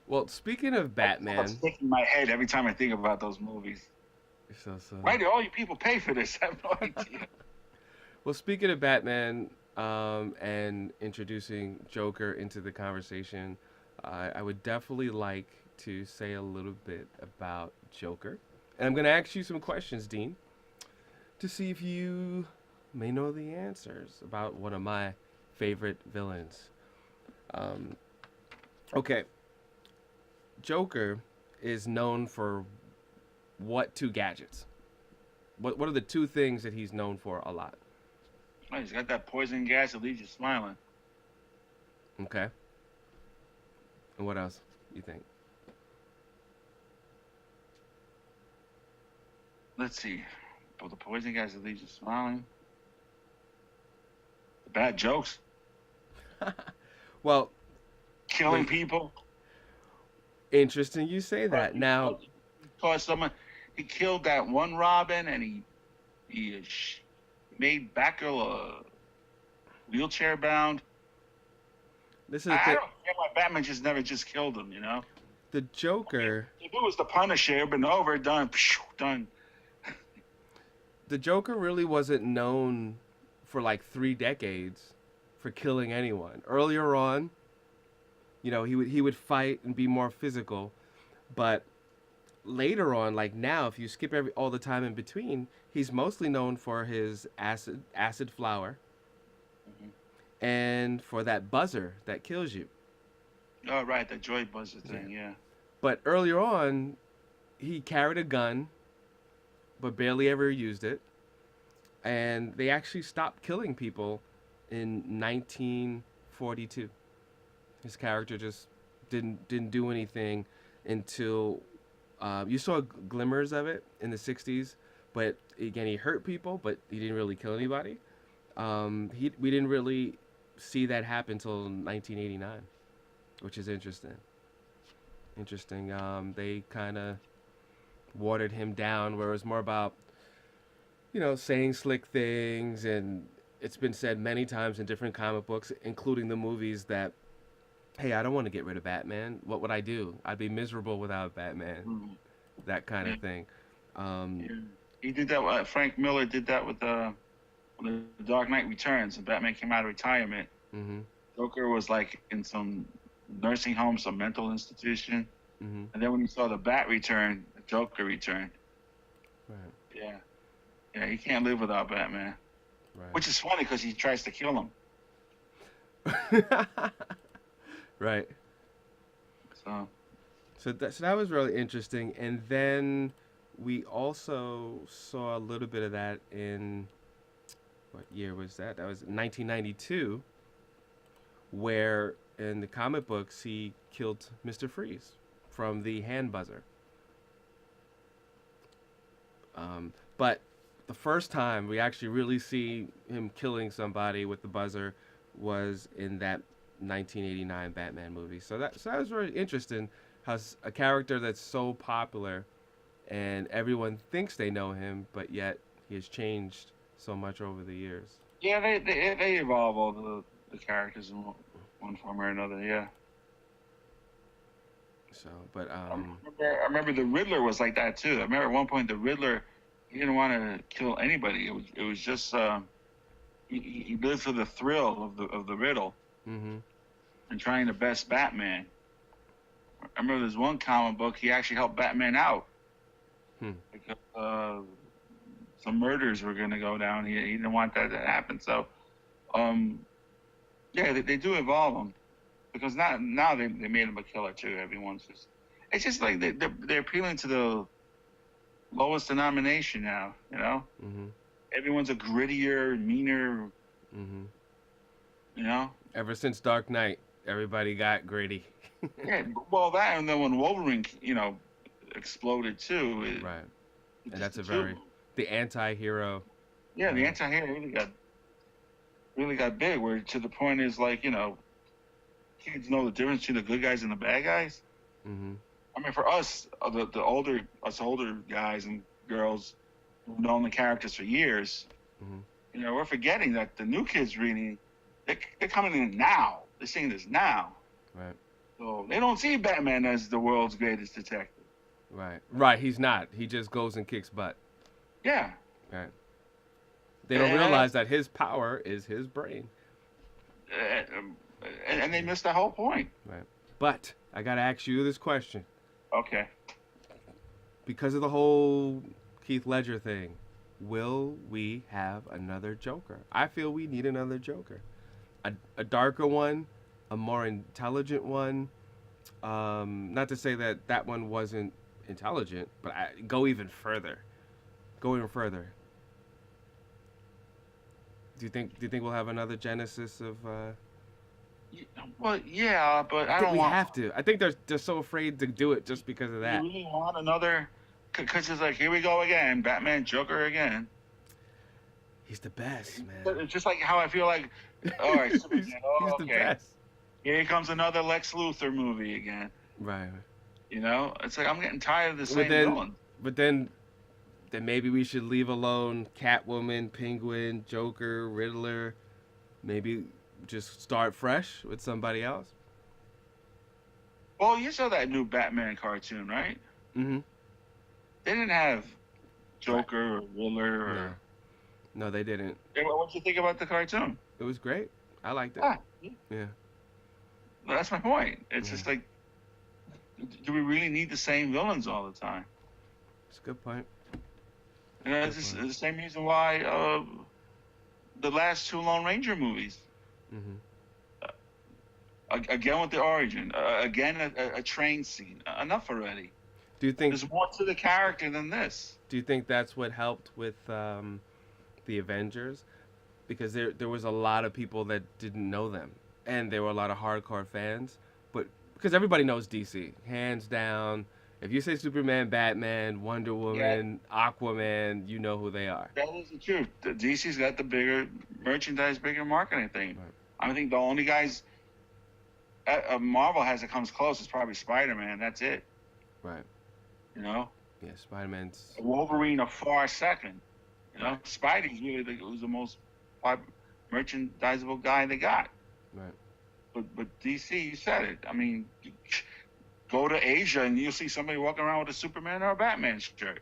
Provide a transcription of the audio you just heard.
Well, speaking of That's Batman, sticking in my head every time I think about those movies. so Why do all you people pay for this? I have no idea. well, speaking of Batman, and introducing Joker into the conversation, I would definitely like to say a little bit about Joker, and I'm going to ask you some questions, Dean, to see if you may know the answers about one of my favorite villains. Um, okay, Joker is known for what two gadgets? What are the two things that he's known for a lot? Oh, he's got that poison gas that leaves you smiling. Okay, and what else you think? Let's see. Oh, the poison gas that leaves you smiling. The bad jokes. Well, Killing the people. interesting you say Right. that. Now, He caused someone. He killed that one Robin, and he made Batgirl wheelchair bound. this is the I thing. don't get why Batman just never just killed him. You know, The Joker, if it was the Punisher, but over, done, done. the Joker really wasn't known for like 3 decades for killing anyone. Earlier on, he would fight and be more physical, but later on, like now, if you skip all the time in between, he's mostly known for his acid flower Mhm. and for that buzzer that kills you. Oh, right, the Joy Buzzer Yeah. thing. Yeah. But earlier on, he carried a gun, but barely ever used it. And they actually stopped killing people in 1942. His character just didn't do anything until you saw glimmers of it in the 60s. But again, he hurt people, but he didn't really kill anybody. We didn't really see that happen until 1989, which is interesting. Interesting. They kind of watered him down, where it was more about saying slick things, and it's been said many times in different comic books, including the movies, that hey, I don't want to get rid of Batman. What would I do? I'd be miserable without Batman. Mhm. That kind Yeah. of thing. Um, Yeah. He did that. Frank Miller did that with the Dark Knight Returns, and Batman came out of retirement. mm-hmm, Joker was like in some nursing home, some mental institution, mm-hmm, and then when he saw the Bat return, the Joker returned. right, Yeah, yeah, he can't live without Batman, which is funny because he tries to kill him. right, right. So So that was really interesting, and then we also saw a little bit of that in what year was that? That was 1992, where in the comic books he killed Mr. Freeze from the hand buzzer. But the first time we actually really see him killing somebody with the buzzer was in that 1989 Batman movie. So that was really interesting. How a character that's so popular and everyone thinks they know him, but yet he has changed so much over the years. yeah, they evolve all the characters in one form or another. Yeah. So, but I remember the Riddler was like that too. I remember at one point the Riddler, he didn't want to kill anybody. It was just he lived for the thrill of the riddle mm-hmm, and trying to best Batman. I remember there's one comic book he actually helped Batman out hmm, because some murders were going to go down. He didn't want that to happen. So um, yeah, they do evolve him because now they made him a killer too. Everyone's just it's just like they're appealing to the lowest denomination now. mm-hmm, Everyone's a grittier, meaner. mm-hmm. You know, Ever since Dark Knight, everybody got gritty. yeah. Well, that and then when Wolverine, exploded too. Right, and Just that's the a two. very the anti-hero. Yeah, the anti-hero really got big. Where to the point is like kids know the difference between the good guys and the bad guys. Mm-hmm, I mean, for us, older guys and girls who've known the characters for years, mm-hmm. we're forgetting that the new kids they're coming in now. They're seeing this now. Right. So they don't see Batman as the world's greatest detective. Right. Right. He's not. He just goes and kicks butt. Yeah, Right. They don't and realize that's that his power is his brain. and they missed the whole point. Right. But I gotta ask you this question Okay. because of the whole Keith Ledger thing. Will we have another Joker? I feel we need another Joker. A darker one, a more intelligent one. Not to say that that one wasn't intelligent, but go even further. Go even further. Do you think we'll have another genesis of? Well, yeah, but I I think don't we want. have to. I think they're so afraid to do it just because of You that. really want another? Because it's like, here we go again, Batman, Joker again. He's the best, It's just like how I feel like, all right, Superman. he's Oh, the okay, best. here comes another Lex Luthor movie again. Right. It's like I'm getting tired of the But same then, villain. but then maybe we should leave alone Catwoman, Penguin, Joker, Riddler. Maybe just start fresh with somebody else. Well, you saw that new Batman cartoon, right? Mm-hmm. They didn't have Right. Joker or Riddler No, or. no, they didn't. What you think about the cartoon? It was great. I liked it. Ah, Yeah. that's my point. It's Yeah. just like, do we really need the same villains all the time? It's a good point. It's just the same reason why the last two Lone Ranger movies, Mm-hmm. again with the origin, again a train scene. Enough already. Do you think? There's more to the character than this. Do you think that's what helped with the Avengers? Because there was a lot of people that didn't know them, and there were a lot of hardcore fans. But because everybody knows DC, hands down. If you say Superman, Batman, Wonder Yeah, Woman, Aquaman, you know who they are. that is the truth. The DC's got the bigger merchandise, bigger marketing thing. Right. I think the only guys Marvel has that comes close is probably Spider-Man. That's it. Right. You know, Yeah. Spider-Man's. Wolverine a far second. Right. Spidey's really who's the most merchandisable guy they got. Right. But DC, you said it. I mean, go to Asia and you'll see somebody walking around with a Superman or a Batman shirt.